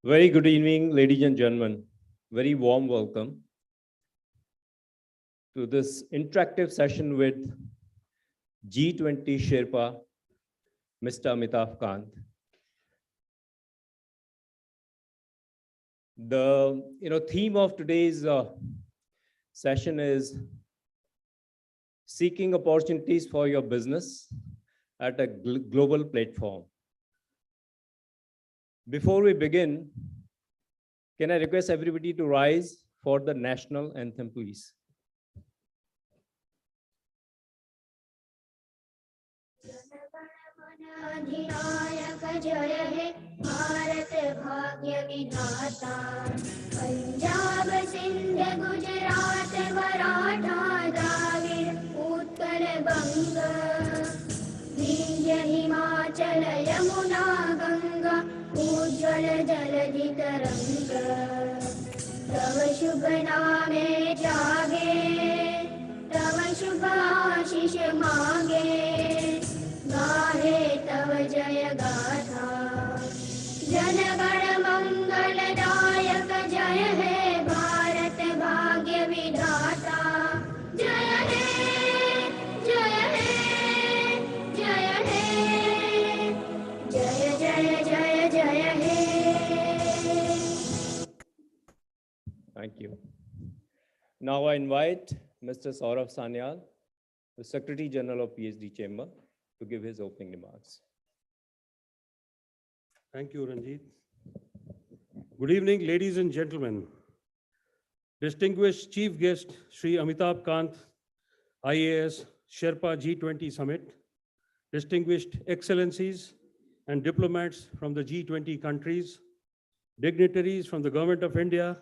Very good evening, ladies and gentlemen. Very warm welcome to this interactive session with G20 Sherpa, Mr. Amitabh Kant. The theme of today's session is seeking opportunities for your business at a global platform. Before we begin, can I request everybody to rise for the national anthem, please? अधिनायक जय हे भारत भाग्य विधाता पंजाब सिंध गुजरात मराठा द्राविड़ उत्कल बंग विंध्य हिमाचल यमुना गंगा उज्ज्वल जलधि तरंग तव शुभ नामे जागे तव शुभ आशीष मांगे गाहे तव जय गाथा जनगण मंगलदायक जय हे भारत भाग्य विधाता जय हे जय हे जय हे जय जय जय जय हे. Thank you. Now I invite Mr. Saurav Sanyal, the Secretary General of PhD Chamber, to give his opening remarks. Thank you, Ranjit. Good evening, ladies and gentlemen. Distinguished Chief Guest, Sri Amitabh Kant, IAS, Sherpa G20 Summit, distinguished excellencies and diplomats from the G20 countries, dignitaries from the Government of India,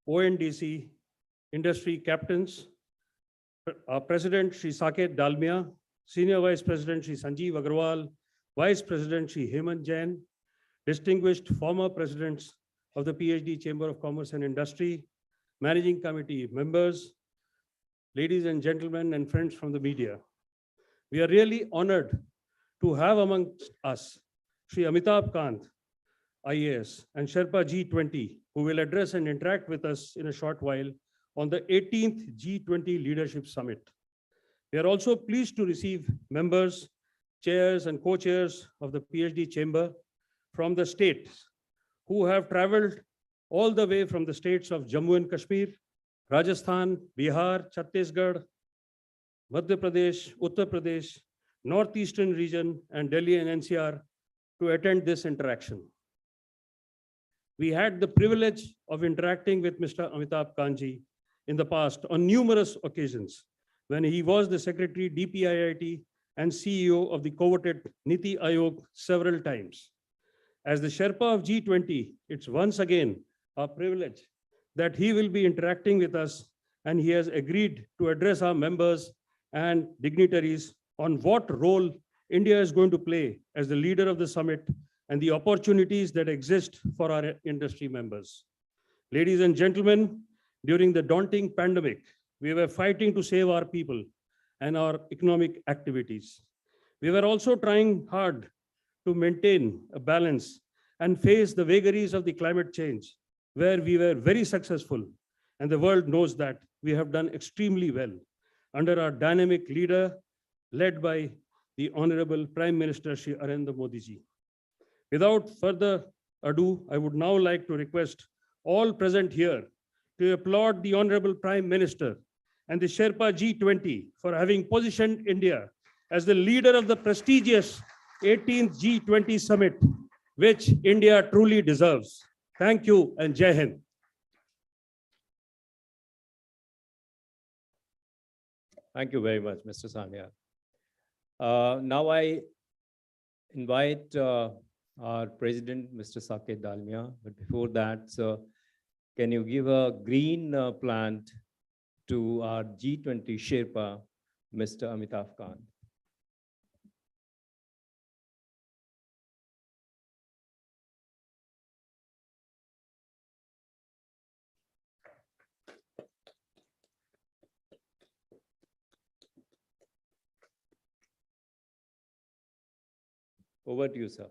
ONDC, industry captains, our President Sri Saket Dalmia, Senior Vice President Sri Sanjeev Agarwal, Vice President Sri Hemant Jain, distinguished former presidents of the PhD Chamber of Commerce and Industry, Managing Committee members, ladies and gentlemen and friends from the media. We are really honored to have amongst us Sri Amitabh Kant, IAS, and Sherpa G20, who will address and interact with us in a short while on the 18th G20 Leadership Summit. We are also pleased to receive members, chairs, and co-chairs of the PhD Chamber from the states who have traveled all the way from the states of Jammu and Kashmir, Rajasthan, Bihar, Chhattisgarh, Madhya Pradesh, Uttar Pradesh, Northeastern region, and Delhi and NCR to attend this interaction. We had the privilege of interacting with Mr. Amitabh Kantji in the past on numerous occasions when he was the Secretary DPIIT and CEO of the coveted Niti Aayog several times. As the Sherpa of G20, it's once again our privilege that he will be interacting with us, and he has agreed to address our members and dignitaries on what role India is going to play as the leader of the summit and the opportunities that exist for our industry members. Ladies and gentlemen, during the daunting pandemic, we were fighting to save our people and our economic activities. We were also trying hard to maintain a balance and face the vagaries of the climate change, where we were very successful, and the world knows that we have done extremely well under our dynamic leader, led by the Honorable Prime Minister Shri Narendra Modi ji. Without further ado, I would now like to request all present here to applaud the Honorable Prime Minister and the Sherpa G20 for having positioned India as the leader of the prestigious 18th G20 Summit, which India truly deserves. Thank you and Jai Hind. Thank you very much, Mr. Sanyal. Now I invite our President, Mr. Saket Dalmia. But before that, can you give a green plant to our G20 Sherpa, Mr. Amitabh Kant? Over to you, sir.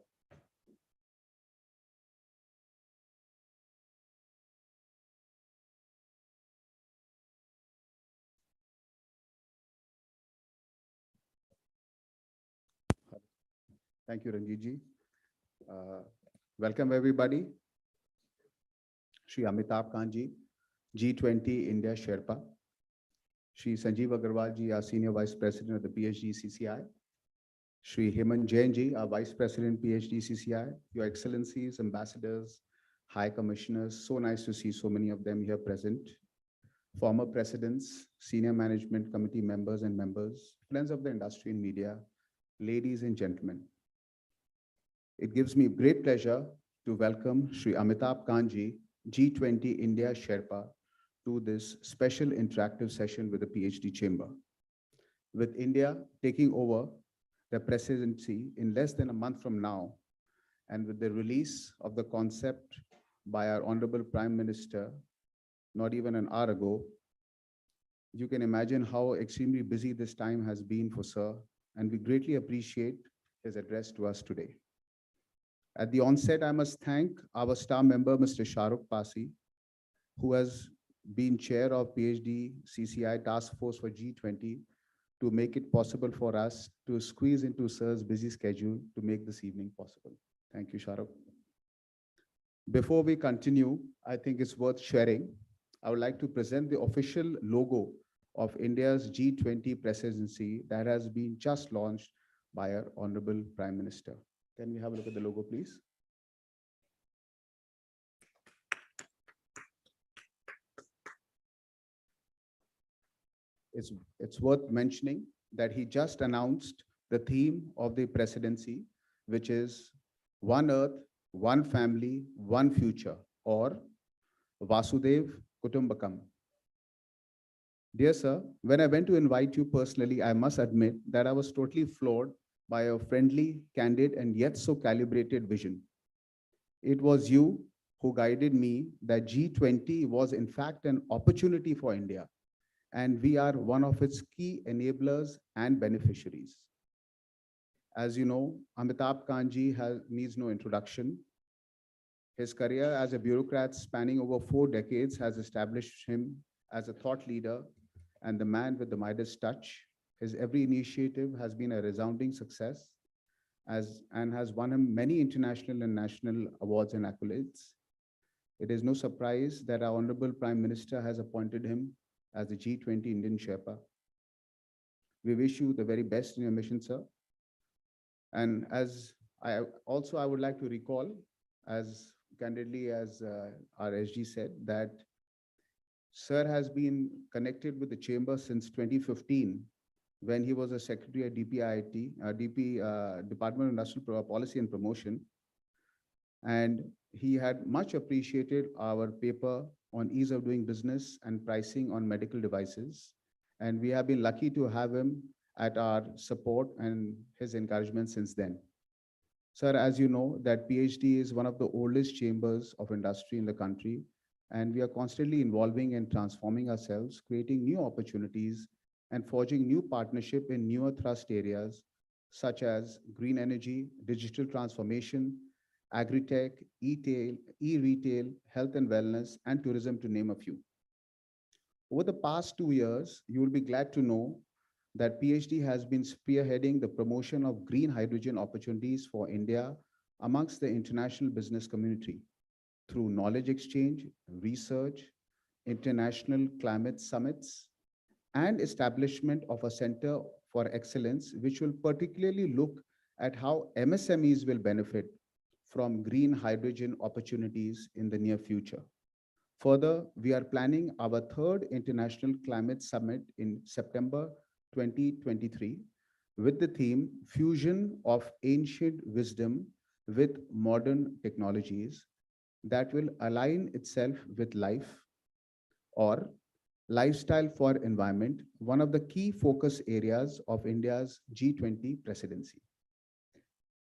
Thank you, Ranjit. Uh, Welcome, everybody. Shri Amitabh Kanji, G20 India Sherpa. Shri Sanjeev Agarwal ji, our Senior Vice President of the PhD CCI. Shri Hemant Jain ji, our Vice President PhD CCI. Your Excellencies, Ambassadors, High Commissioners, so nice to see so many of them here present. Former Presidents, Senior Management Committee members and members, friends of the industry and media, ladies and gentlemen. It gives me great pleasure to welcome Shri Amitabh Kanji, G20 India Sherpa, to this special interactive session with the PhD Chamber. With India taking over the presidency in less than a month from now, and with the release of the concept by our Honorable Prime Minister, not even an hour ago, you can imagine how extremely busy this time has been for Sir, and we greatly appreciate his address to us today. At the onset, I must thank our star member, Mr. Shahrukh Pasi, who has been chair of PhD CCI Task Force for G20 to make it possible for us to squeeze into Sir's busy schedule to make this evening possible. Thank you, Shahrukh. Before we continue, I think it's worth sharing. I would like to present the official logo of India's G20 presidency that has been just launched by our Honorable Prime Minister. Can we have a look at the logo, please? It's worth mentioning that he just announced the theme of the presidency, which is One Earth, One Family, One Future, or Vasudev Kutumbakam. Dear sir, when I went to invite you personally, I must admit that I was totally floored by a friendly, candid, and yet so calibrated vision. It was you who guided me that G20 was in fact an opportunity for India, and we are one of its key enablers and beneficiaries. As you know, Amitabh Kanji needs no introduction. His career as a bureaucrat spanning over 4 decades has established him as a thought leader and the man with the Midas touch. His every initiative has been a resounding success and has won him many international and national awards and accolades. It is no surprise that our Honorable Prime Minister has appointed him as the G20 Indian Sherpa. We wish you the very best in your mission, sir. And as I would like to recall, as candidly as our SG said, that Sir has been connected with the chamber since 2015, when he was a secretary at DPIIT, Department of Industrial Policy and Promotion. And he had much appreciated our paper on ease of doing business and pricing on medical devices. And we have been lucky to have him at our support and his encouragement since then. Sir, as you know, that PhD is one of the oldest chambers of industry in the country, and we are constantly evolving and transforming ourselves, creating new opportunities and forging new partnership in newer thrust areas such as green energy, digital transformation, agri-tech, e-retail, health and wellness, and tourism, to name a few. Over the past 2 years, you will be glad to know that PhD has been spearheading the promotion of green hydrogen opportunities for India amongst the international business community through knowledge exchange, research, international climate summits, and establishment of a center for excellence, which will particularly look at how MSMEs will benefit from green hydrogen opportunities in the near future. Further, we are planning our 3rd International Climate Summit in September 2023 with the theme Fusion of Ancient Wisdom with Modern Technologies that will align itself with life, or lifestyle for environment, one of the key focus areas of India's G20 presidency.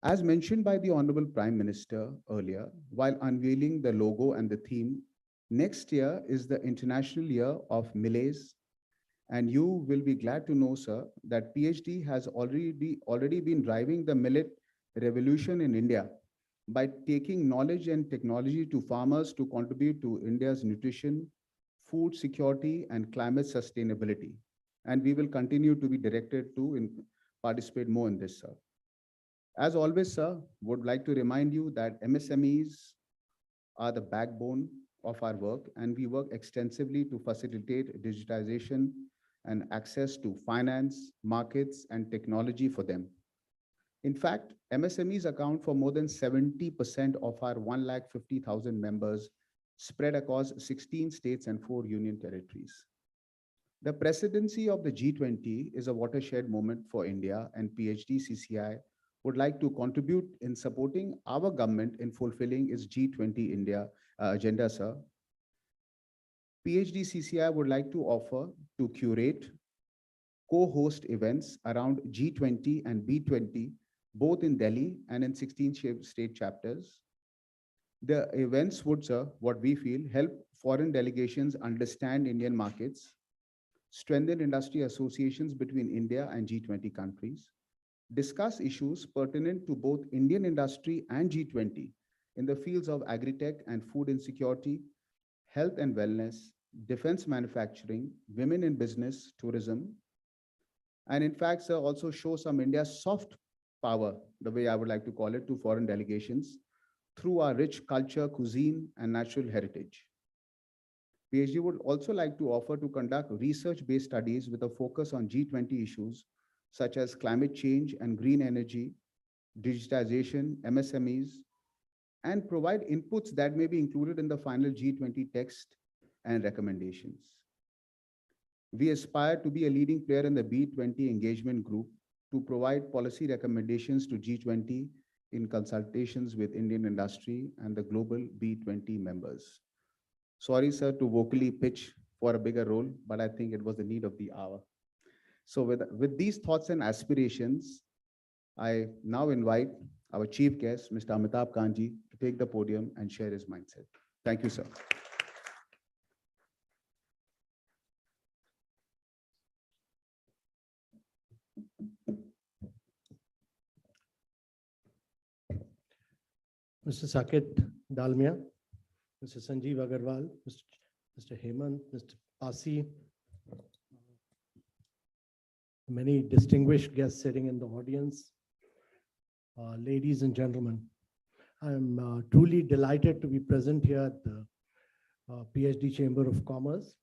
As mentioned by the Honorable Prime Minister earlier, while unveiling the logo and the theme, next year is the International Year of Millets, and you will be glad to know, sir, that PhD has already been driving the millet revolution in India by taking knowledge and technology to farmers to contribute to India's nutrition, food security, and climate sustainability. And we will continue to be directed to participate more in this, sir. As always, sir, would like to remind you that MSMEs are the backbone of our work, and we work extensively to facilitate digitization and access to finance, markets, and technology for them. In fact, MSMEs account for more than 70% of our 150,000 members spread across 16 states and 4 union territories. The presidency of the G20 is a watershed moment for India, and PhD CCI would like to contribute in supporting our government in fulfilling its G20 India agenda, sir. PhD CCI would like to offer to curate, co-host events around G20 and B20, both in Delhi and in 16 state chapters. The events would, sir, what we feel, help foreign delegations understand Indian markets, strengthen industry associations between India and G20 countries, discuss issues pertinent to both Indian industry and G20 in the fields of agri-tech and food insecurity, health and wellness, defense manufacturing, women in business, tourism, and in fact, sir, also show some India's soft power, the way I would like to call it, to foreign delegations through our rich culture, cuisine, and natural heritage. PhD would also like to offer to conduct research-based studies with a focus on G20 issues such as climate change and green energy, digitization, MSMEs, and provide inputs that may be included in the final G20 text and recommendations. We aspire to be a leading player in the B20 engagement group to provide policy recommendations to G20 in consultations with Indian industry and the global B20 members. Sorry, sir, to vocally pitch for a bigger role, but I think it was the need of the hour. So with these thoughts and aspirations, I now invite our chief guest, Mr. Amitabh Kanji, to take the podium and share his mindset. Thank you, sir. Mr. Saket Dalmia, Mr. Sanjeev Agarwal, Mr. Hemant, Mr. Pasi, many distinguished guests sitting in the audience, ladies and gentlemen. I'm truly delighted to be present here at the PhD Chamber of Commerce.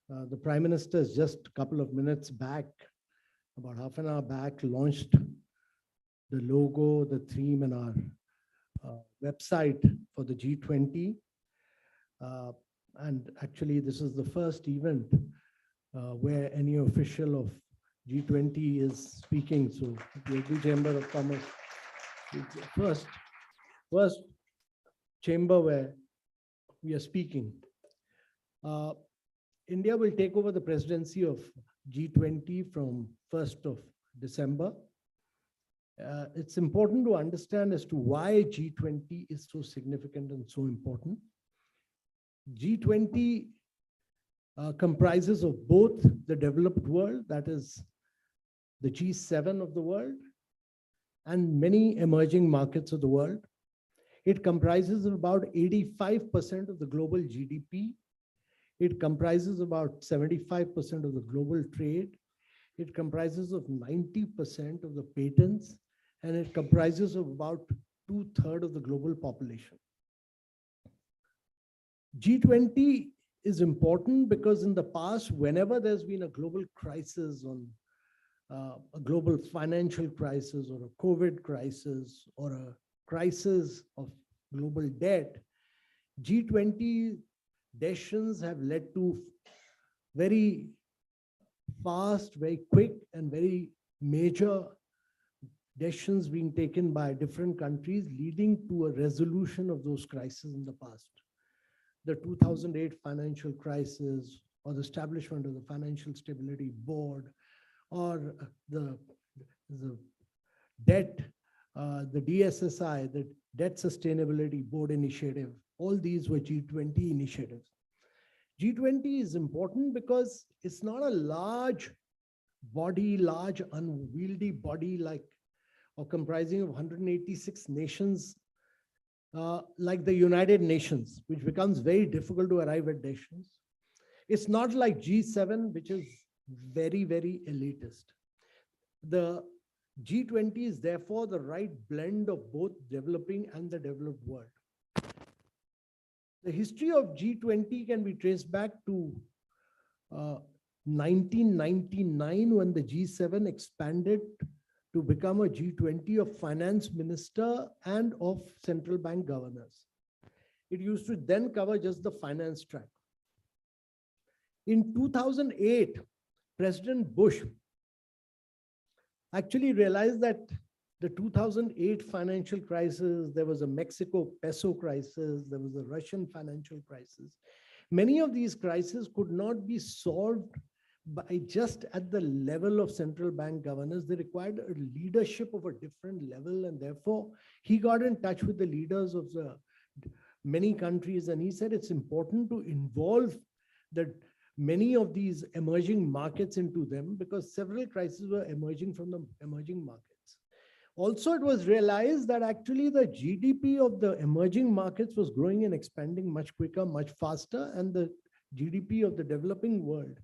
The Prime Minister has just a couple of minutes back, about half an hour back, launched the logo, the theme, and our website for the G20. And actually, this is the first event where any official of G20 is speaking. So the Chamber of Commerce is the first chamber where we are speaking. India will take over the presidency of G20 from 1st of December. It's important to understand as to why G20 is so significant and so important. G20 comprises of both the developed world, that is the G7 of the world, and many emerging markets of the world. It comprises of about 85% of the global GDP. It comprises about 75% of the global trade. It comprises of 90% of the patents, and it comprises of about 2/3 of the global population. G20 is important because in the past, whenever there's been a global crisis, a global financial crisis or a COVID crisis or a crisis of global debt, G20 decisions have led to very fast, very quick, and very major decisions being taken by different countries, leading to a resolution of those crises in the past. The 2008 financial crisis, or the establishment of the Financial Stability Board, or the debt, the DSSI, the Debt Sustainability Board initiative, all these were G20 initiatives. G20 is important because it's not a large body, large unwieldy body like, or comprising of 186 nations, like the United Nations, which becomes very difficult to arrive at decisions. It's not like G7, which is very, very elitist. The G20 is therefore the right blend of both developing and the developed world. The history of G20 can be traced back to 1999, when the G7 expanded to become a G20 of finance minister and of central bank governors. It used to then cover just the finance track. In 2008, President Bush actually realized that the 2008 financial crisis, there was a Mexico peso crisis, there was a Russian financial crisis. Many of these crises could not be solved by just at the level of central bank governors. They required a leadership of a different level, and therefore he got in touch with the leaders of the many countries, and he said it's important to involve the many of these emerging markets into them, because several crises were emerging from the emerging markets. Also, it was realized that actually the GDP of the emerging markets was growing and expanding much quicker, much faster, and the GDP of the developing world,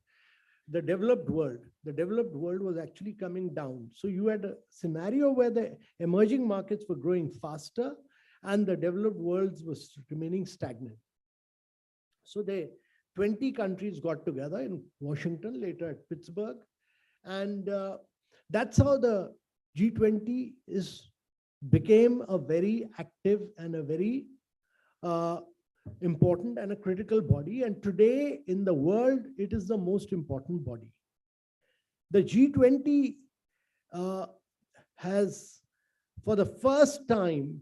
the developed world was actually coming down. So you had a scenario where the emerging markets were growing faster and the developed worlds was remaining stagnant. So the 20 countries got together in Washington, later at Pittsburgh, and that's how the G20 became a very active and a very important and a critical body. And today in the world, it is the most important body. The G20 has, for the first time,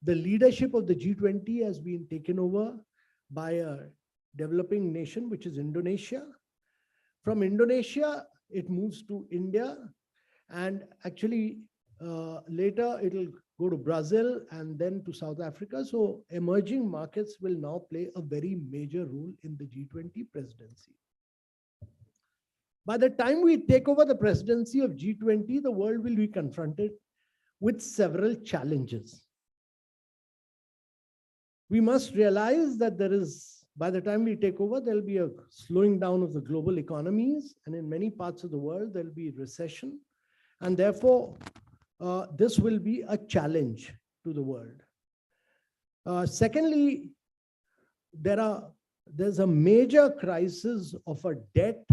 the leadership of the G20 has been taken over by a developing nation, which is Indonesia. From Indonesia, it moves to India, and actually later it'll go to Brazil and then to South Africa. So emerging markets will now play a very major role in the G20 presidency. By the time we take over the presidency of G20, the world will be confronted with several challenges. We must realize that by the time we take over, there'll be a slowing down of the global economies, and in many parts of the world, there'll be recession. And therefore, this will be a challenge to the world. Secondly, there's a major crisis of a debt,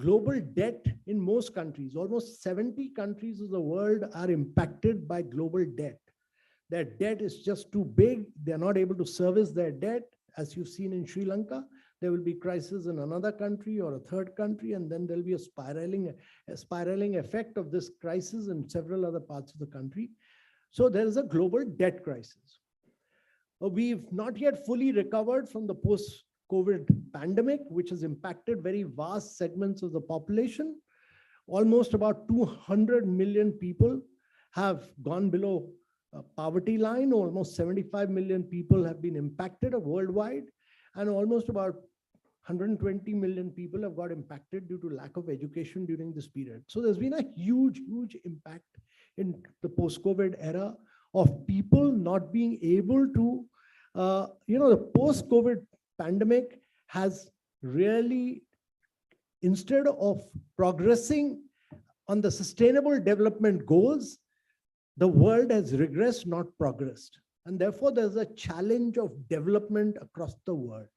global debt in most countries. Almost 70 countries of the world are impacted by global debt. Their debt is just too big. They're not able to service their debt. As you've seen in Sri Lanka, there will be crisis in another country or a third country, and then there'll be a spiraling effect of this crisis in several other parts of the country. So there is a global debt crisis. We've not yet fully recovered from the post-COVID pandemic, which has impacted very vast segments of the population. Almost about 200 million people have gone below poverty line. Almost 75 million people have been impacted worldwide, and almost about 120 million people have got impacted due to lack of education during this period. So there's been a huge impact in the post-COVID era of people not being able to, the post-COVID pandemic has really, instead of progressing on the sustainable development goals, the world has regressed, not progressed. And therefore, there's a challenge of development across the world.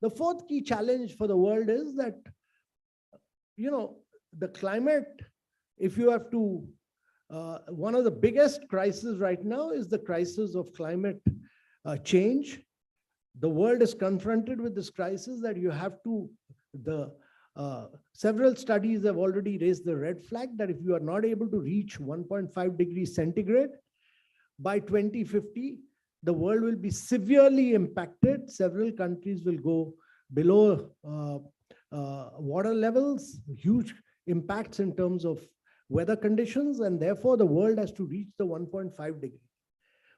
The fourth key challenge for the world is that, the climate, if you have to, one of the biggest crises right now is the crisis of climate change. The world is confronted with this crisis that you have to, several studies have already raised the red flag that if you are not able to reach 1.5 degrees centigrade, by 2050, the world will be severely impacted. Several countries will go below water levels, huge impacts in terms of weather conditions, and therefore the world has to reach the 1.5 degree.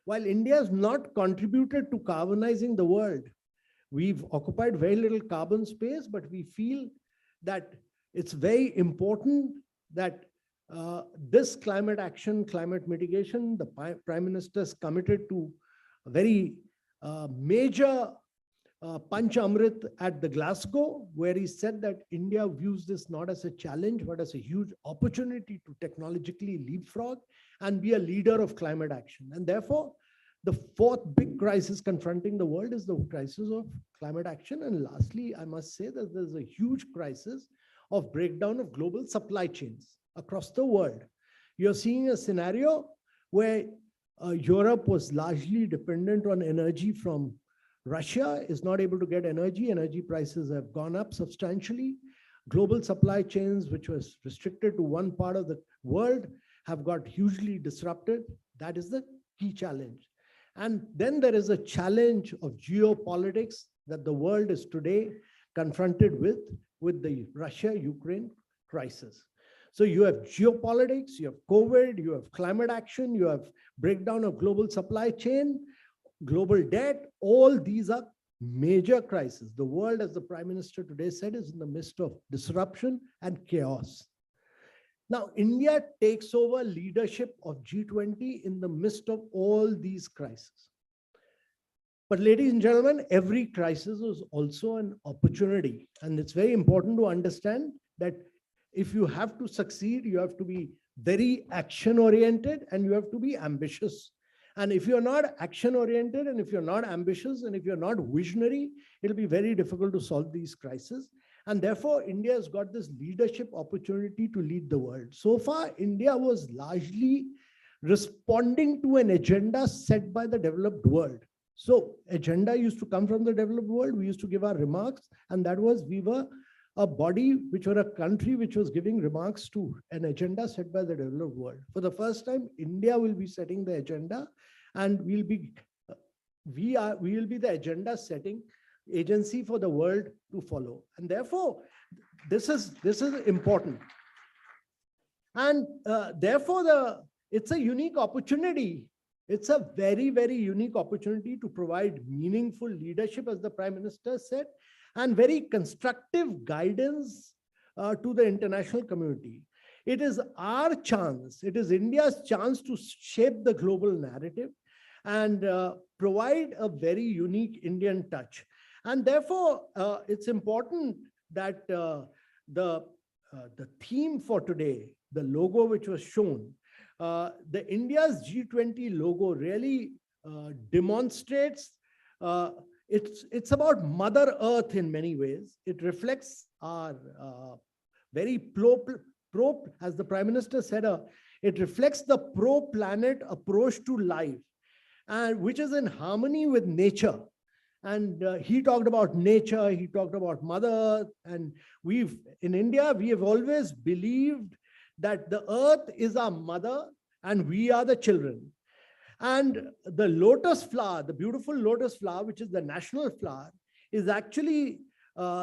While India has not contributed to carbonizing the world, we've occupied very little carbon space, but we feel that it's very important that this climate action, climate mitigation, the Prime Minister is committed to a very major Panch Amrit at the Glasgow, where he said that India views this not as a challenge, but as a huge opportunity to technologically leapfrog and be a leader of climate action. And therefore, the fourth big crisis confronting the world is the crisis of climate action. And lastly, I must say that there's a huge crisis of breakdown of global supply chains across the world. You're seeing a scenario where Europe was largely dependent on energy from Russia, is not able to get energy. Energy prices have gone up substantially. Global supply chains, which was restricted to one part of the world, have got hugely disrupted. That is the key challenge. And then there is a challenge of geopolitics that the world is today confronted with the Russia-Ukraine crisis. So you have geopolitics, you have COVID, you have climate action, you have breakdown of global supply chain, global debt. All these are major crises. The world, as the Prime Minister today said, is in the midst of disruption and chaos. Now, India takes over leadership of G20 in the midst of all these crises. But ladies and gentlemen, every crisis is also an opportunity. And it's very important to understand that if you have to succeed, you have to be very action-oriented and you have to be ambitious. And if you're not action-oriented and if you're not ambitious and if you're not visionary, it'll be very difficult to solve these crises. And therefore, India has got this leadership opportunity to lead the world. So far, India was largely responding to an agenda set by the developed world. So agenda used to come from the developed world. We used to give our remarks, and that was, we were a body, which were a country which was giving remarks to an agenda set by the developed world. For the first time, India will be setting the agenda, and we will be the agenda setting agency for the world to follow. And therefore, this is important. And therefore, it's a unique opportunity. It's a very, very unique opportunity to provide meaningful leadership, as the Prime Minister said, and very constructive guidance to the international community. It is our chance, it is India's chance to shape the global narrative and provide a very unique Indian touch. And therefore, it's important that the theme for today, the logo which was shown, the India's G20 logo really demonstrates it's about Mother Earth in many ways. It reflects our very as the Prime Minister said, it reflects the pro-planet approach to life, and which is in harmony with nature. And he talked about nature, he talked about Mother Earth, and in India, we have always believed that the earth is our mother and we are the children. And the lotus flower, the beautiful lotus flower, which is the national flower, is actually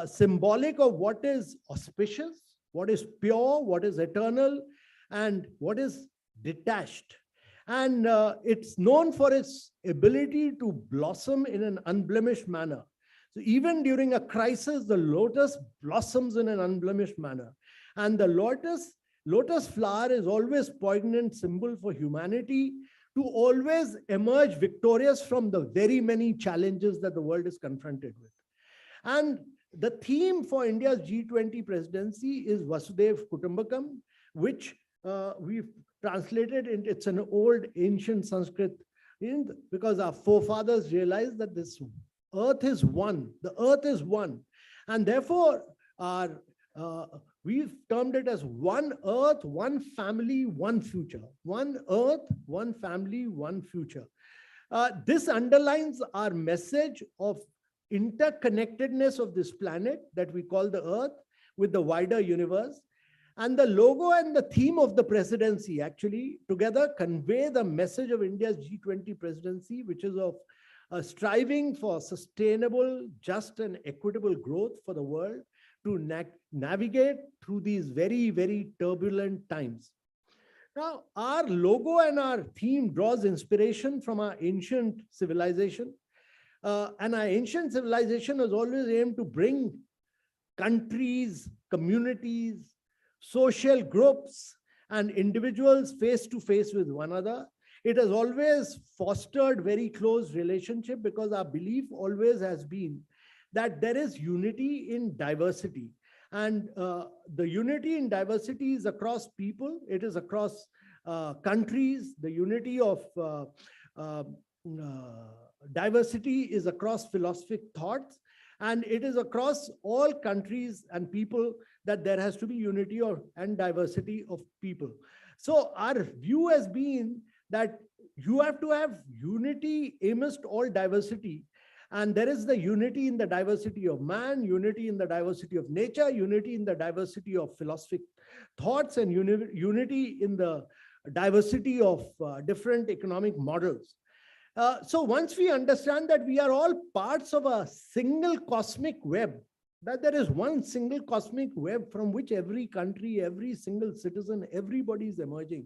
symbolic of what is auspicious, what is pure, what is eternal, and what is detached. And it's known for its ability to blossom in an unblemished manner. So even during a crisis, the lotus blossoms in an unblemished manner. And the lotus flower is always poignant symbol for humanity to always emerge victorious from the very many challenges that the world is confronted with. And the theme for India's G20 presidency is Vasudev Kutumbakam, which we've translated into, it's an old ancient Sanskrit, because our forefathers realized that this earth is one, the earth is one. And therefore, we've termed it as one earth, one family, one future. One earth, one family, one future. This underlines our message of interconnectedness of this planet that we call the earth with the wider universe. And the logo and the theme of the presidency actually together convey the message of India's G20 presidency, which is of striving for sustainable, just and equitable growth for the world to navigate through these very, very turbulent times. Now, our logo and our theme draws inspiration from our ancient civilization. And our ancient civilization has always aimed to bring countries, communities, social groups, and individuals face to face with one another. It has always fostered very close relationship because our belief always has been that there is unity in diversity. And the unity in diversity is across people, it is across countries, the unity of uh, diversity is across philosophic thoughts, and it is across all countries and people that there has to be unity and diversity of people. So our view has been that you have to have unity amidst all diversity. And there is the unity in the diversity of man, unity in the diversity of nature, unity in the diversity of philosophic thoughts, and unity in the diversity of different economic models. So once we understand that we are all parts of a single cosmic web, that there is one single cosmic web from which every country, every single citizen, everybody is emerging.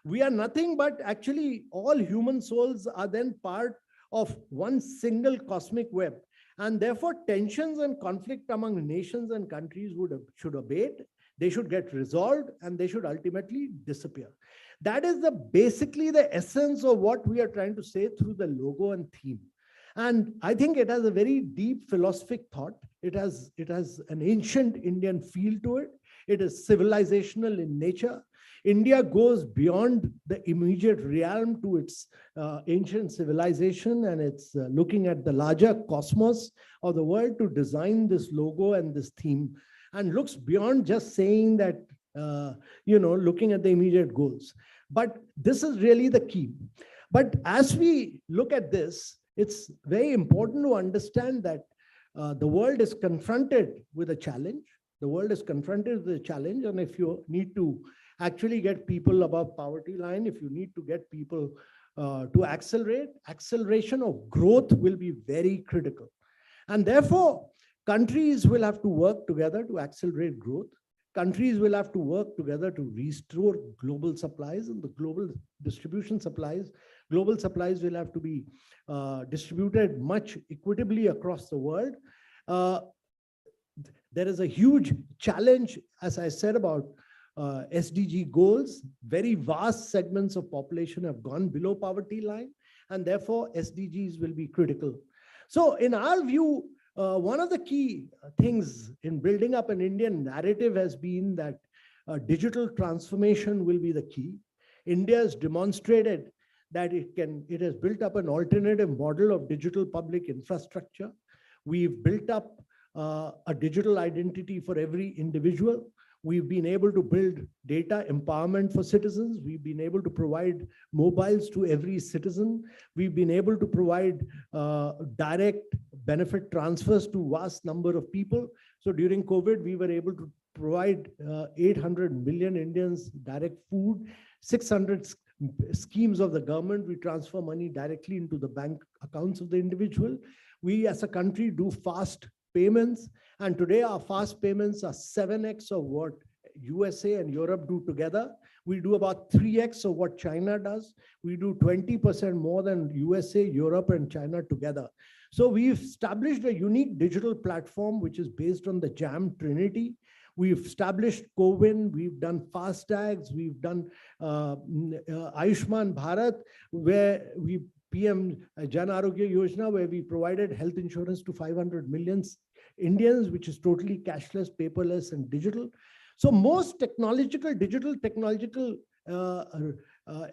We are nothing but actually all human souls are then part of one single cosmic web. And therefore, tensions and conflict among nations and countries should abate, they should get resolved, and they should ultimately disappear. That is basically the essence of what we are trying to say through the logo and theme. And I think it has a very deep philosophic thought. It has an ancient Indian feel to it. It is civilizational in nature. India goes beyond the immediate realm to its ancient civilization, and it's looking at the larger cosmos of the world to design this logo and this theme, and looks beyond just saying that, looking at the immediate goals. But this is really the key. But as we look at this, it's very important to understand that the world is confronted with a challenge. The world is confronted with a challenge, and if you need to actually get people above poverty line, if you need to get people to acceleration of growth will be very critical. And therefore, countries will have to work together to accelerate growth. Countries will have to work together to restore global supplies and the global distribution supplies. Global supplies will have to be distributed much equitably across the world. There is a huge challenge, as I said, about SDG goals. Very vast segments of population have gone below poverty line, and therefore SDGs will be critical. So in our view, one of the key things in building up an Indian narrative has been that digital transformation will be the key. India has demonstrated that it has built up an alternative model of digital public infrastructure. We've built up a digital identity for every individual. We've been able to build data empowerment for citizens. We've been able to provide mobiles to every citizen. We've been able to provide direct benefit transfers to vast number of people. So during COVID, we were able to provide 800 million Indians direct food, 600 schemes of the government. We transfer money directly into the bank accounts of the individual. We as a country do fast payments, and today our fast payments are 7x of what USA and Europe do together. We do about 3x of what China does. We do 20% more than USA, Europe, and China together. So we've established a unique digital platform which is based on the JAM Trinity. We've established CoWIN, we've done FASTags, we've done Ayushman Bharat, where we PM Jan Arogya Yojana, where we provided health insurance to 500 million Indians, which is totally cashless, paperless, and digital. So most digital technological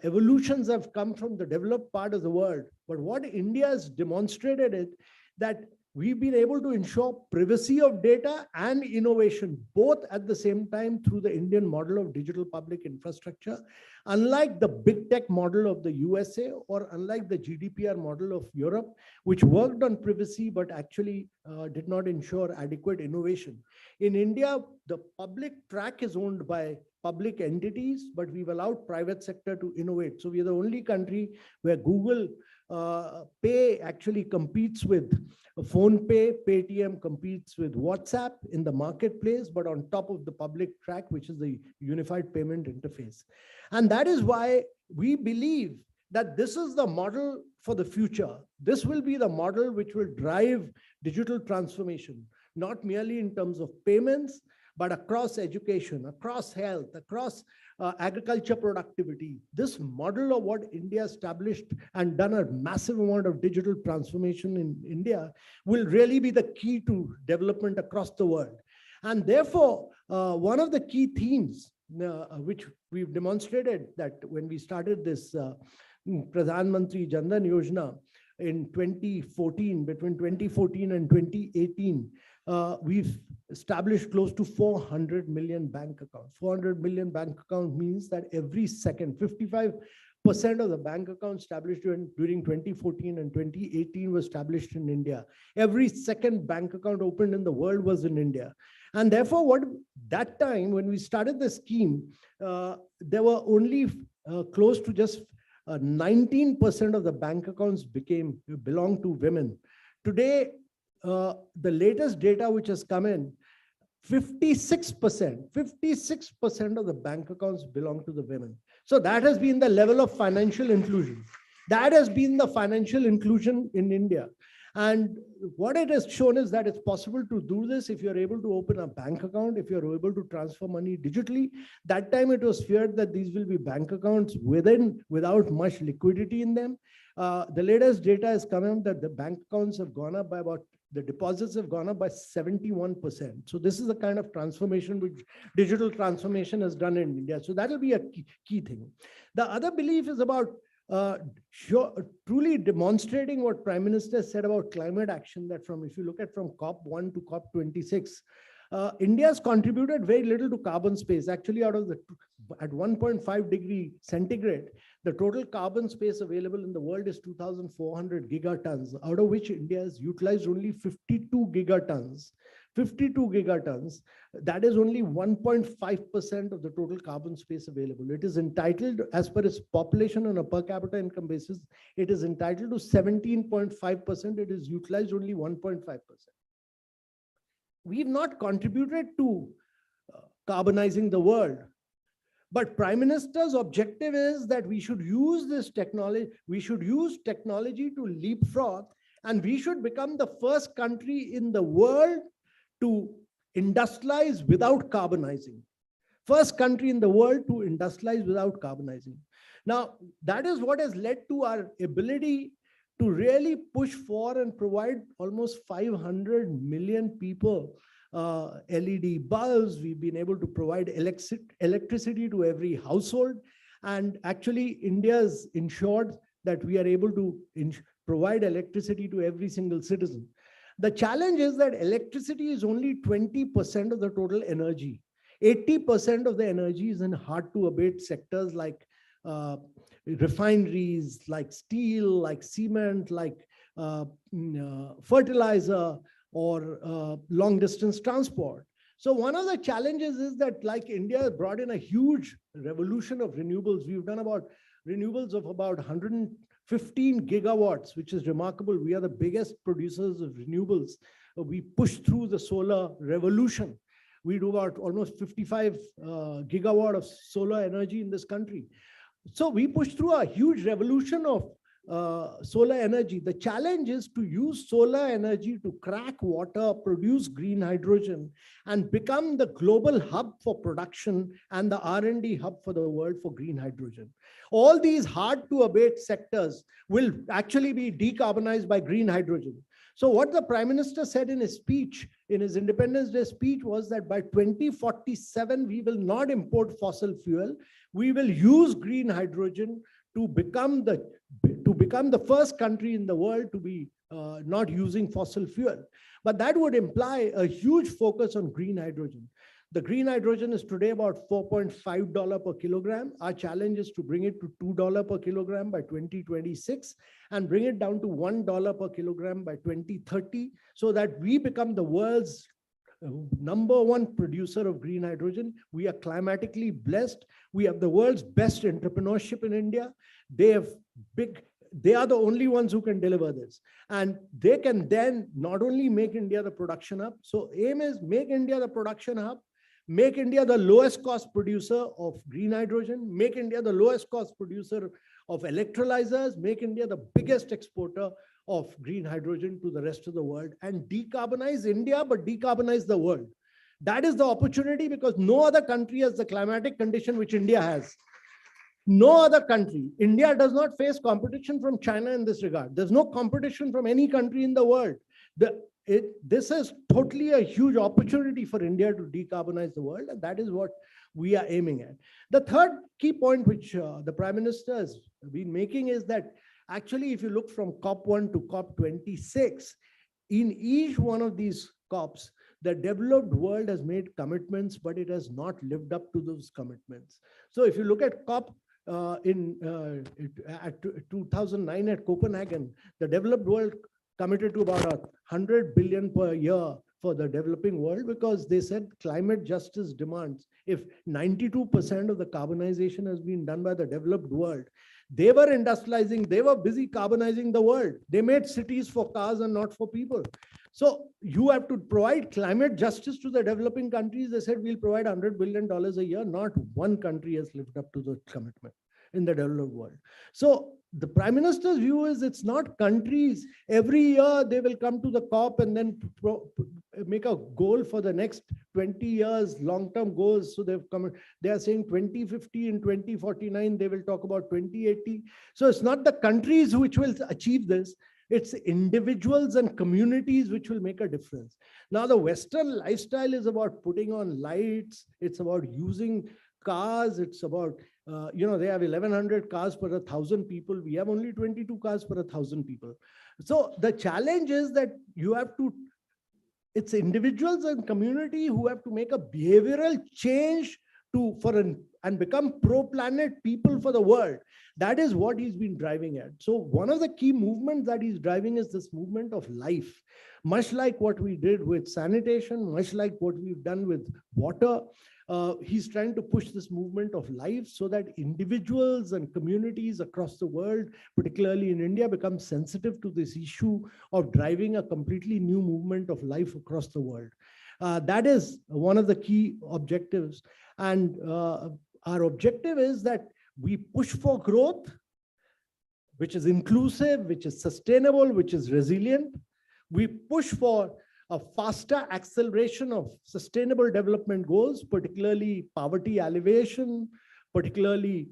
evolutions have come from the developed part of the world. But what India has demonstrated is that we've been able to ensure privacy of data and innovation, both at the same time through the Indian model of digital public infrastructure. Unlike the big tech model of the USA or unlike the GDPR model of Europe, which worked on privacy but actually did not ensure adequate innovation. In India, the public track is owned by public entities, but we've allowed private sector to innovate. So we are the only country where Google Pay actually competes with PhonePe, Paytm competes with WhatsApp in the marketplace, but on top of the public track, which is the unified payment interface. And that is why we believe that this is the model for the future. This will be the model which will drive digital transformation, not merely in terms of payments, but across education, across health, across agriculture productivity. This model of what India established and done a massive amount of digital transformation in India will really be the key to development across the world. And therefore, one of the key themes which we've demonstrated that when we started this Pradhan Mantri Jan Dhan Yojana in 2014, between 2014 and 2018, we've established close to 400 million bank accounts. 400 million bank account means that every second, 55% of the bank accounts established during 2014 and 2018 was established in India. Every second bank account opened in the world was in India. And therefore, what that time when we started the scheme, there were only close to just 19% of the bank accounts belong to women. Today, the latest data which has come in, 56% of the bank accounts belong to the women. So that has been the level of financial inclusion. That has been the financial inclusion in India. And what it has shown is that it's possible to do this if you're able to open a bank account, if you're able to transfer money digitally. That time it was feared that these will be bank accounts without much liquidity in them. The latest data has come out that the bank accounts have gone up by the deposits have gone up by 71%. So this is the kind of transformation which digital transformation has done in India. So that will be a key thing. The other belief is about truly demonstrating what Prime Minister said about climate action, that if you look at from COP1 to COP26, India has contributed very little to carbon space. Actually, at 1.5 degree centigrade, the total carbon space available in the world is 2,400 gigatons, out of which India has utilized only 52 gigatons. 52 gigatons, that is only 1.5% of the total carbon space available. It is entitled, as per its population on a per capita income basis, it is entitled to 17.5%. It is utilized only 1.5%. We've not contributed to carbonizing the world. But Prime Minister's objective is that we should use this technology, we should use technology to leapfrog, and we should become the first country in the world to industrialize without carbonizing. First country in the world to industrialize without carbonizing. Now, that is what has led to our ability to really push for and provide almost 500 million people LED bulbs. We've been able to provide electricity to every household. And actually, India has ensured that we are able to provide electricity to every single citizen. The challenge is that electricity is only 20% of the total energy. 80% of the energy is in hard to abate sectors like refineries, like steel, like cement, like fertilizer, or long distance transport. So one of the challenges is that, like, India brought in a huge revolution of renewables. We've done about renewables of about 115 gigawatts, which is remarkable. We are the biggest producers of renewables. We pushed through the solar revolution. We do about almost 55 gigawatt of solar energy in this country. So we pushed through a huge revolution of solar energy. The challenge is to use solar energy to crack water, produce green hydrogen, and become the global hub for production and the R&D hub for the world for green hydrogen. All these hard to abate sectors will actually be decarbonized by green hydrogen. So what the Prime Minister said in his speech, in his Independence Day speech, was that by 2047, we will not import fossil fuel. We will use green hydrogen to become the first country in the world to be not using fossil fuel. But that would imply a huge focus on green hydrogen. The green hydrogen is today about $4.5 per kilogram. Our challenge is to bring it to $2 per kilogram by 2026 and bring it down to $1 per kilogram by 2030, so that we become the world's #1 producer of green hydrogen. We are climatically blessed. We have the world's best entrepreneurship in India. They are the only ones who can deliver this. And they can then not only make India the production hub. So aim is make India the production hub, make India the lowest cost producer of green hydrogen, make India the lowest cost producer of electrolyzers, make India the biggest exporter of green hydrogen to the rest of the world, and decarbonize India, but decarbonize the world. That is the opportunity, because no other country has the climatic condition which India has. No other country. India does not face competition from China in this regard. There's no competition from any country in the world. This is totally a huge opportunity for India to decarbonize the world, and that is what we are aiming at. The third key point which the Prime Minister has been making is that actually, if you look from COP1 to COP26, in each one of these COPs, the developed world has made commitments, but it has not lived up to those commitments. So if you look at COP at 2009 at Copenhagen, the developed world committed to about 100 billion per year for the developing world, because they said climate justice demands, if 92% of the carbonization has been done by the developed world, they were industrializing, they were busy carbonizing the world. They made cities for cars and not for people. So you have to provide climate justice to the developing countries. They said, we'll provide $100 billion a year. Not one country has lived up to the commitment in the developed world. So the Prime Minister's view is, it's not countries. Every year they will come to the COP and then make a goal for the next 20 years, long-term goals. So they are saying 2050 and 2049, they will talk about 2080. So it's not the countries which will achieve this. It's individuals and communities which will make a difference. Now, the Western lifestyle is about putting on lights. It's about using cars. It's about, they have 1,100 cars per 1,000 people. We have only 22 cars per 1,000 people. So the challenge is that it's individuals and community who have to make a behavioral change and become pro-planet people for the world. That is what he's been driving at. So one of the key movements that he's driving is this movement of life, much like what we did with sanitation, much like what we've done with water. He's trying to push this movement of life so that individuals and communities across the world, particularly in India, become sensitive to this issue of driving a completely new movement of life across the world. That is one of the key objectives. And our objective is that we push for growth, which is inclusive, which is sustainable, which is resilient. We push for a faster acceleration of sustainable development goals, particularly poverty alleviation, particularly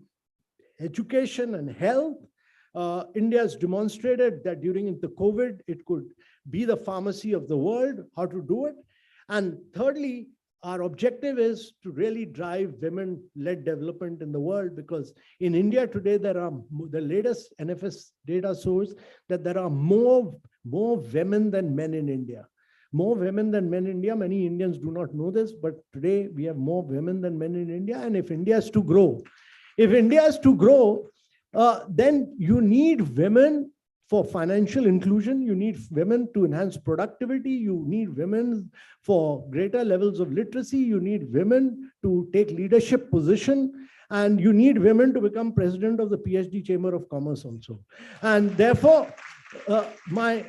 education and health. India has demonstrated that during the COVID, it could be the pharmacy of the world, how to do it. And thirdly, our objective is to really drive women-led development in the world, because in India today, the latest NFS data shows that there are more women than men in India. More women than men in India. Many Indians do not know this, but today we have more women than men in India. And if India is to grow, then you need women for financial inclusion. You need women to enhance productivity. You need women for greater levels of literacy. You need women to take leadership position. And you need women to become president of the PhD Chamber of Commerce also. And therefore, my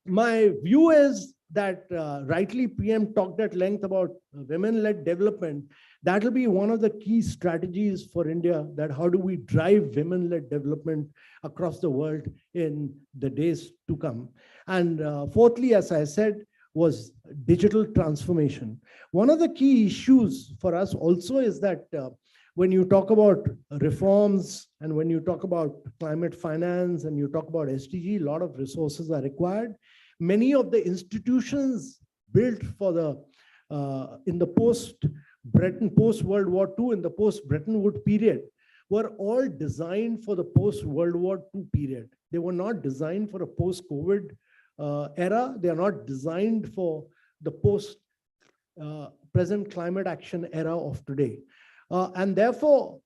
view is that rightly PM talked at length about women-led development. That will be one of the key strategies for India, that how do we drive women-led development across the world in the days to come. And fourthly, as I said, was digital transformation. One of the key issues for us also is that when you talk about reforms and when you talk about climate finance and you talk about SDG, a lot of resources are required. Many of the institutions built for in the post-World War II, in the post-Bretton Woods period, were all designed for the post-World War II period. They were not designed for a post-COVID era. They are not designed for the present climate action era of today. And therefore,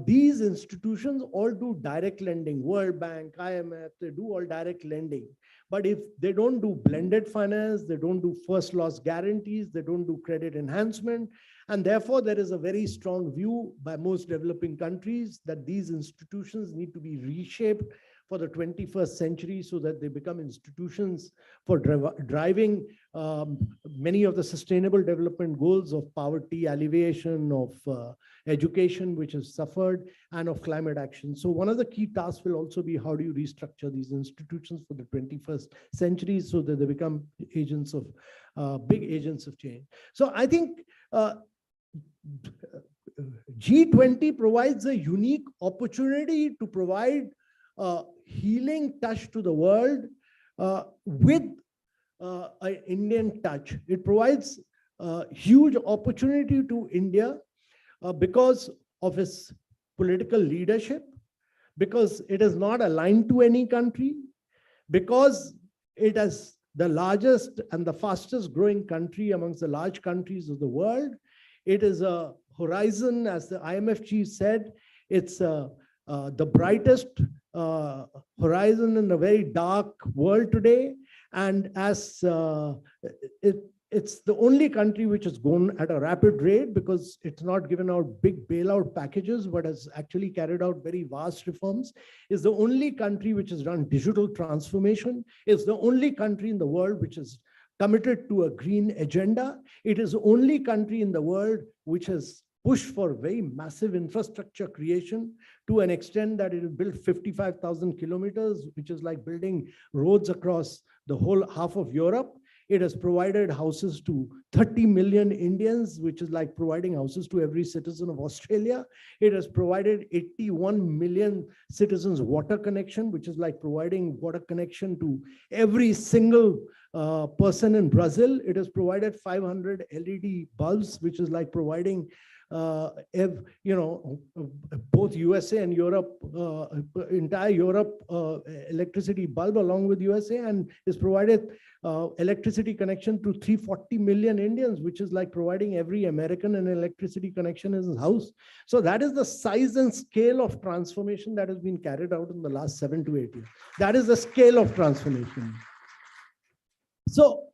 these institutions all do direct lending. World Bank, IMF, they do all direct lending. But if they don't do blended finance, they don't do first loss guarantees, they don't do credit enhancement. And therefore, there is a very strong view by most developing countries that these institutions need to be reshaped for the 21st century so that they become institutions for driving many of the sustainable development goals of poverty alleviation, of education, which has suffered, and of climate action. So one of the key tasks will also be how do you restructure these institutions for the 21st century so that they become agents of big agents of change. So I think G20 provides a unique opportunity to provide a healing touch to the world with an Indian touch. It provides a huge opportunity to India because of its political leadership, because it is not aligned to any country, because it is the largest and the fastest growing country amongst the large countries of the world. It is a horizon, as the IMF chief said, it's the brightest horizon in a very dark world today. And as it's the only country which has grown at a rapid rate because it's not given out big bailout packages, but has actually carried out very vast reforms. Is the only country which has done digital transformation. It's the only country in the world which is committed to a green agenda. It is the only country in the world which has pushed for very massive infrastructure creation to an extent that it has built 55,000 kilometers, which is like building roads across the whole half of Europe. It has provided houses to 30 million Indians, which is like providing houses to every citizen of Australia. It has provided 81 million citizens water connection, which is like providing water connection to every single person in Brazil. It has provided 500 LED bulbs, which is like providing both USA and Europe, entire Europe electricity bulb along with USA, and is provided electricity connection to 340 million Indians, which is like providing every American an electricity connection in his house. So that is the size and scale of transformation that has been carried out in the last 7 to 8 years. That is the scale of transformation. So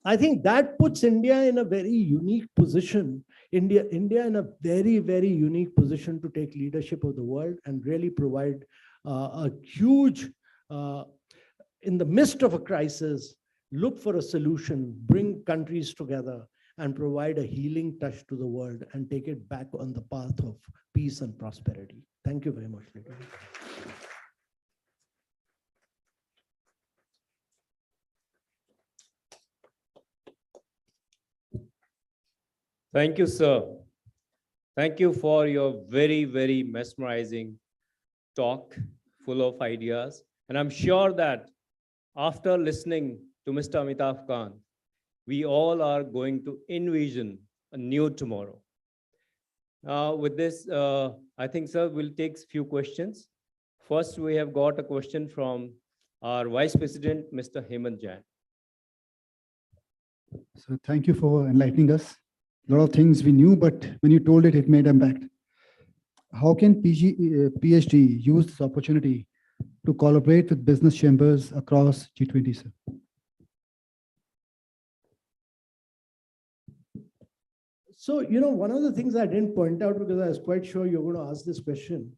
I think that puts India in a very unique position. India in a very, very unique position to take leadership of the world and really provide a huge, in the midst of a crisis, look for a solution, bring countries together and provide a healing touch to the world and take it back on the path of peace and prosperity. Thank you very much, ladies. Thank you, sir. Thank you for your very, very mesmerizing talk, full of ideas. And I'm sure that after listening to Mr. Amitabh Kant, we all are going to envision a new tomorrow. With this, I think, sir, we'll take a few questions. First, we have got a question from our Vice President, Mr. Hemant Jain. So thank you for enlightening us. A lot of things we knew, but when you told it, it made impact. How can PhD use this opportunity to collaborate with business chambers across G20, sir? So, one of the things I didn't point out because I was quite sure you're going to ask this question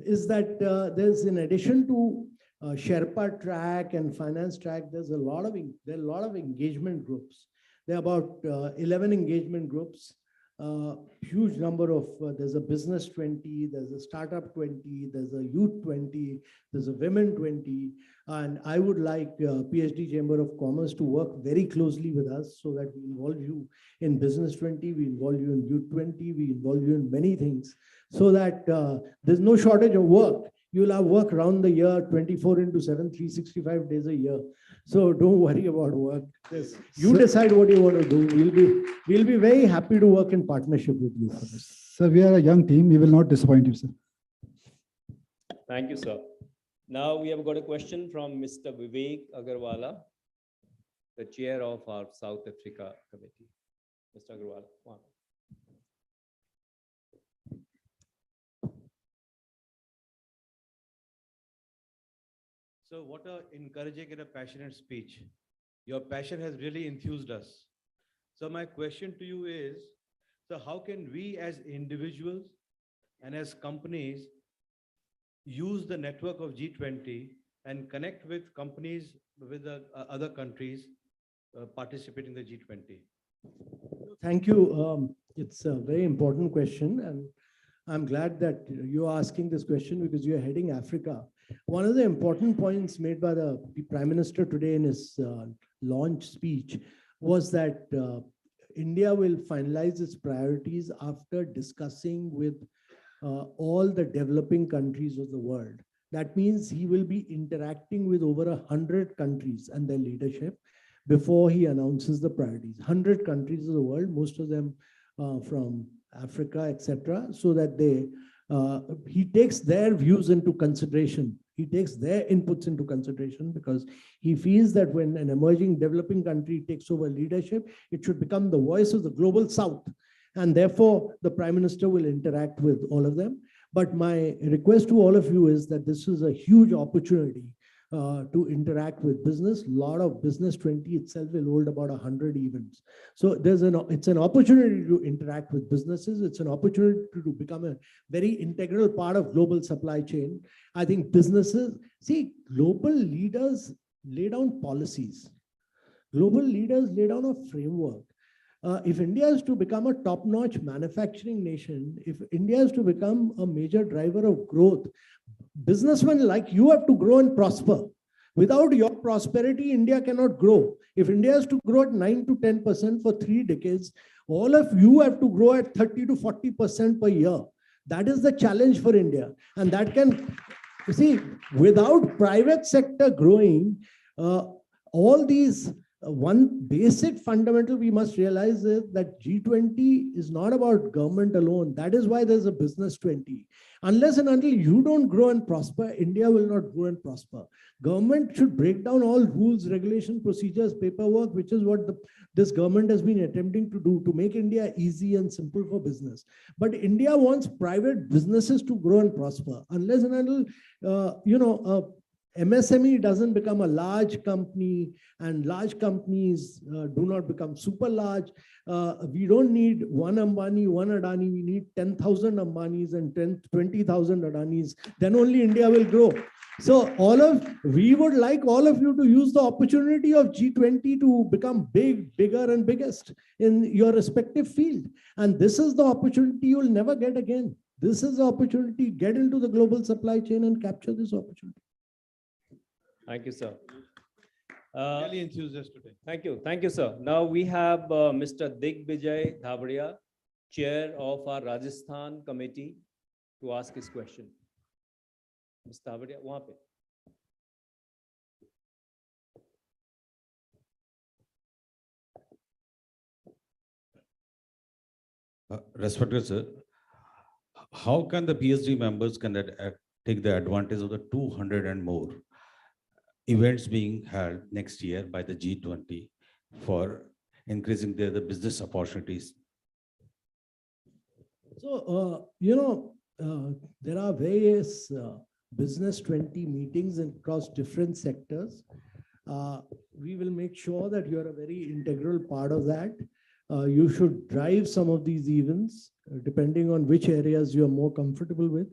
is that there's, in addition to Sherpa track and finance track, there are a lot of engagement groups. There are about 11 engagement groups, huge number of, there's a business 20, there's a startup 20, there's a youth 20, there's a women 20. And I would like PhD Chamber of Commerce to work very closely with us so that we involve you in business 20, we involve you in youth 20, we involve you in many things so that there's no shortage of work. You'll have work around the year, 24/7, 365 days a year. So don't worry about work. You decide what you want to do. We'll be very happy to work in partnership with you for this. Sir, we are a young team. We will not disappoint you, sir. Thank you, sir. Now we have got a question from Mr. Vivek Agarwala, the chair of our South Africa committee. Mr. Agarwala, one. So what a encouraging and a passionate speech. Your passion has really enthused us. So my question to you is, so how can we as individuals and as companies use the network of G20 and connect with companies with the other countries participating in the G20? Thank you. It's a very important question, and I'm glad that you're asking this question because you're heading Africa. One of the important points made by the Prime Minister today in his launch speech was that India will finalize its priorities after discussing with all the developing countries of the world. That means he will be interacting with over 100 countries and their leadership before he announces the priorities. 100 countries of the world, most of them from Africa, etc., so that he takes their views into consideration. He takes their inputs into consideration because he feels that when an emerging developing country takes over leadership, it should become the voice of the global South. And therefore, the Prime Minister will interact with all of them. But my request to all of you is that this is a huge opportunity to interact with business. A lot of Business 20 itself will hold about 100 events. So it's an opportunity to interact with businesses. It's an opportunity to become a very integral part of global supply chain. I think businesses, global leaders lay down policies. Global leaders lay down a framework. If India is to become a top-notch manufacturing nation, if India is to become a major driver of growth, businessmen like you have to grow and prosper. Without your prosperity, India cannot grow. If India is to grow at 9 to 10% for 3 decades, all of you have to grow at 30 to 40% per year. That is the challenge for India. And that can, without private sector growing, all these one basic fundamental we must realize is that G20 is not about government alone. That is why there's a Business 20. Unless and until you don't grow and prosper, India will not grow and prosper. Government should break down all rules, regulation, procedures, paperwork, which is what this government has been attempting to do to make India easy and simple for business. But India wants private businesses to grow and prosper. Unless and until, MSME doesn't become a large company and large companies do not become super large. We don't need one Ambani, one Adani. We need 10,000 Ambanis and 20,000 Adanis. Then only India will grow. So we would like all of you to use the opportunity of G20 to become bigger and biggest in your respective field. And this is the opportunity you will never get again. This is the opportunity. Get into the global supply chain and capture this opportunity. Thank you, sir. Really enthusiastic today. Thank you, sir. Now we have Mr. Digvijay Dhavadia, Chair of our Rajasthan Committee, to ask his question. Mr. Dhavadia, wahan pe. Respected sir, how can the PSG members take the advantage of the 200 and more events being held next year by the G20 for increasing the business opportunities? So, there are various Business 20 meetings across different sectors. We will make sure that you're a very integral part of that. You should drive some of these events, depending on which areas you're more comfortable with.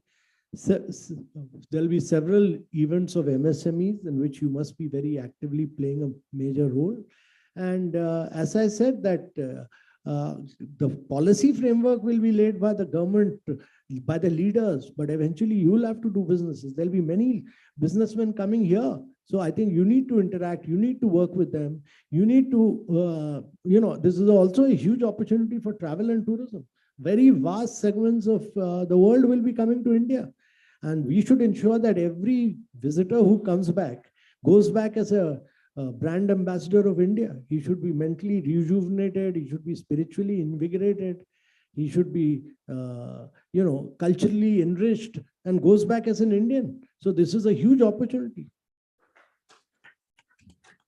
There'll be several events of MSMEs in which you must be very actively playing a major role. And as I said, that the policy framework will be laid by the government, by the leaders, but eventually you'll have to do businesses. There'll be many businessmen coming here. So I think you need to interact, you need to work with them. You need to, this is also a huge opportunity for travel and tourism. Very vast segments of the world will be coming to India. And we should ensure that every visitor who comes back goes back as a brand ambassador of India. He should be mentally rejuvenated. He should be spiritually invigorated. He should be, culturally enriched and goes back as an Indian. So this is a huge opportunity.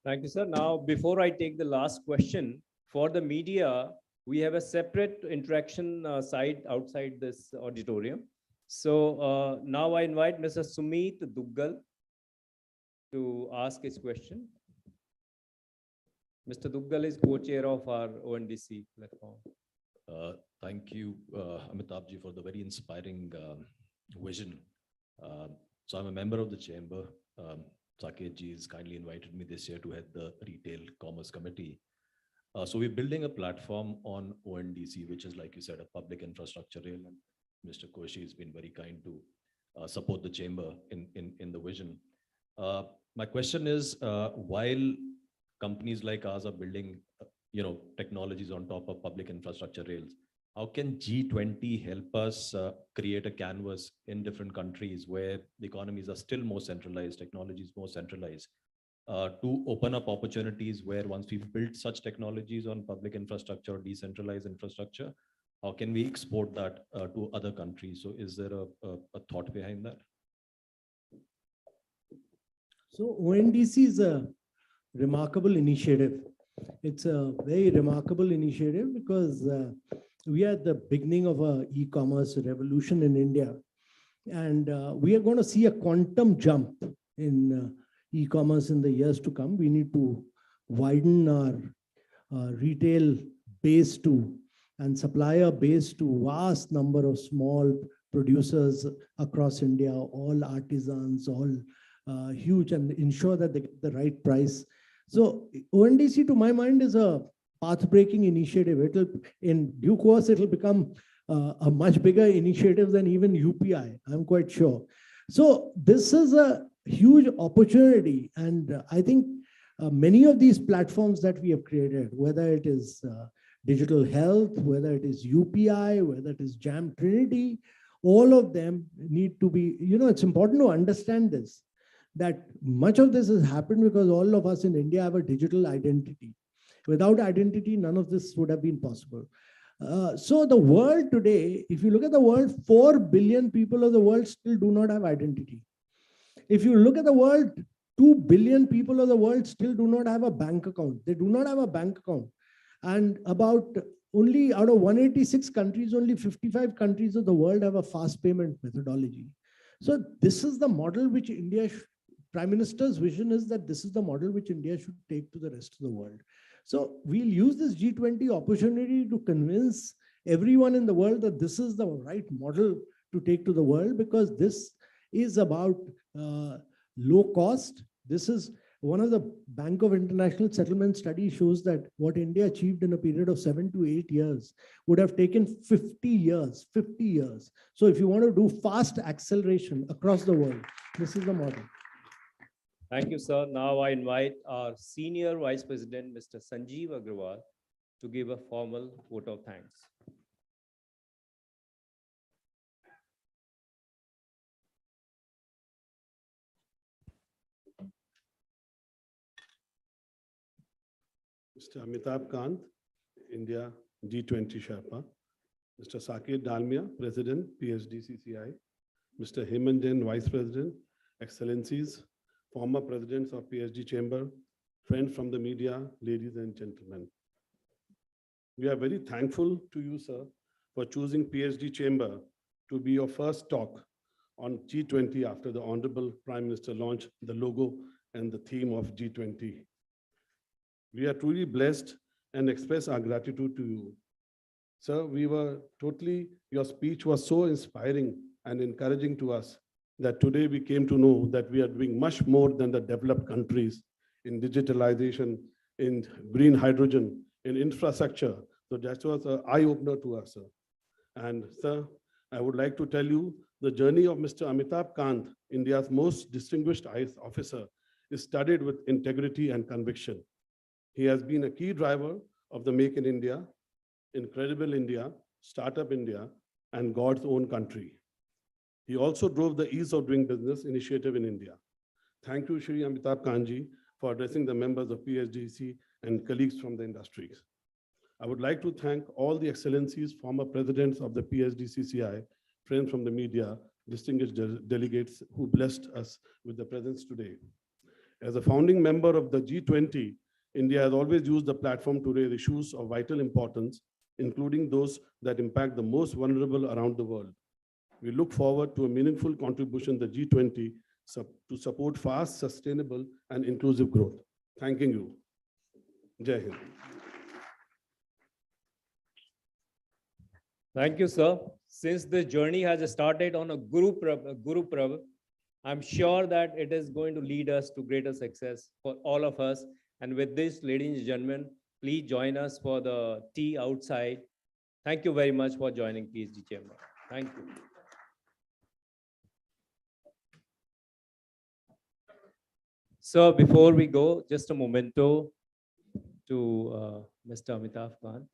Thank you, sir. Now, before I take the last question, for the media, we have a separate interaction side outside this auditorium. So now I invite Mr. Sumit Duggal to ask his question. Mr. Duggal is co-chair of our ONDC platform. Thank you, Amitabh ji, for the very inspiring vision. So I'm a member of the chamber. Saket ji has kindly invited me this year to head the Retail Commerce Committee. So we're building a platform on ONDC, which is, like you said, a public infrastructure rail. And Mr. Koshi has been very kind to support the chamber in the vision. My question is, while companies like ours are building, technologies on top of public infrastructure rails, how can G20 help us create a canvas in different countries where the economies are still more centralized, technologies more centralized, to open up opportunities where once we've built such technologies on public infrastructure, decentralized infrastructure, how can we export that to other countries? So is there a thought behind that? So ONDC is a remarkable initiative. It's a very remarkable initiative because we are at the beginning of a e-commerce revolution in India. And we are going to see a quantum jump in e-commerce in the years to come. We need to widen our retail base to and supplier base to vast number of small producers across India, all artisans, all huge, and ensure that they get the right price. So ONDC, to my mind, is a path-breaking initiative. It'll, in due course, it'll become a much bigger initiative than even UPI, I'm quite sure. So this is a huge opportunity. And I think many of these platforms that we have created, whether it is digital health, whether it is UPI, whether it is Jam Trinity, all of them need to be, it's important to understand this, that much of this has happened because all of us in India have a digital identity. Without identity, none of this would have been possible. So the world today, if you look at the world, 4 billion people of the world still do not have identity. If you look at the world, 2 billion people of the world still do not have a bank account. They do not have a bank account. And about only out of 186 countries, only 55 countries of the world have a fast payment methodology. So this is the model which India, Prime Minister's vision is that this is the model which India should take to the rest of the world. So we'll use this G20 opportunity to convince everyone in the world that this is the right model to take to the world, because this is about low cost. This is one of the Bank of International Settlement study shows that what India achieved in a period of 7 to 8 years would have taken 50 years. So if you want to do fast acceleration across the world, this is the model. Thank you, sir. Now I invite our Senior Vice President, Mr. Sanjeev Agrawal, to give a formal vote of thanks. Mr. Amitabh Kant, India G20 Sherpa. Mr. Saket Dalmia, President, PSDCCI. Mr. Hemant Jain, Vice President, Excellencies, former presidents of PSG Chamber, friends from the media, ladies and gentlemen. We are very thankful to you, sir, for choosing PSG Chamber to be your first talk on G20 after the Honorable Prime Minister launched the logo and the theme of G20. We are truly blessed and express our gratitude to you. Sir, your speech was so inspiring and encouraging to us that today we came to know that we are doing much more than the developed countries in digitalization, in green hydrogen, in infrastructure. So that was an eye-opener to us, sir. And sir, I would like to tell you the journey of Mr. Amitabh Kant, India's most distinguished IAS officer, is studied with integrity and conviction. He has been a key driver of the Make in India, Incredible India, Startup India, and God's own country. He also drove the Ease of Doing Business initiative in India. Thank you, Shri Amitabh Kanji, for addressing the members of PSDC and colleagues from the industries. I would like to thank all the excellencies, former presidents of the PSDCCI, friends from the media, distinguished delegates who blessed us with the presence today. As a founding member of the G20, India has always used the platform to raise issues of vital importance, including those that impact the most vulnerable around the world. We look forward to a meaningful contribution to the G20 to support fast, sustainable, and inclusive growth. Thanking you. Jai Hind. Thank you, sir. Since the journey has started on a Guru Prav, I'm sure that it is going to lead us to greater success for all of us. And with this, ladies and gentlemen, please join us for the tea outside. Thank you very much for joining PhD Chamber. Thank you. So before we go, just a memento to Mr. Amitabh Kant.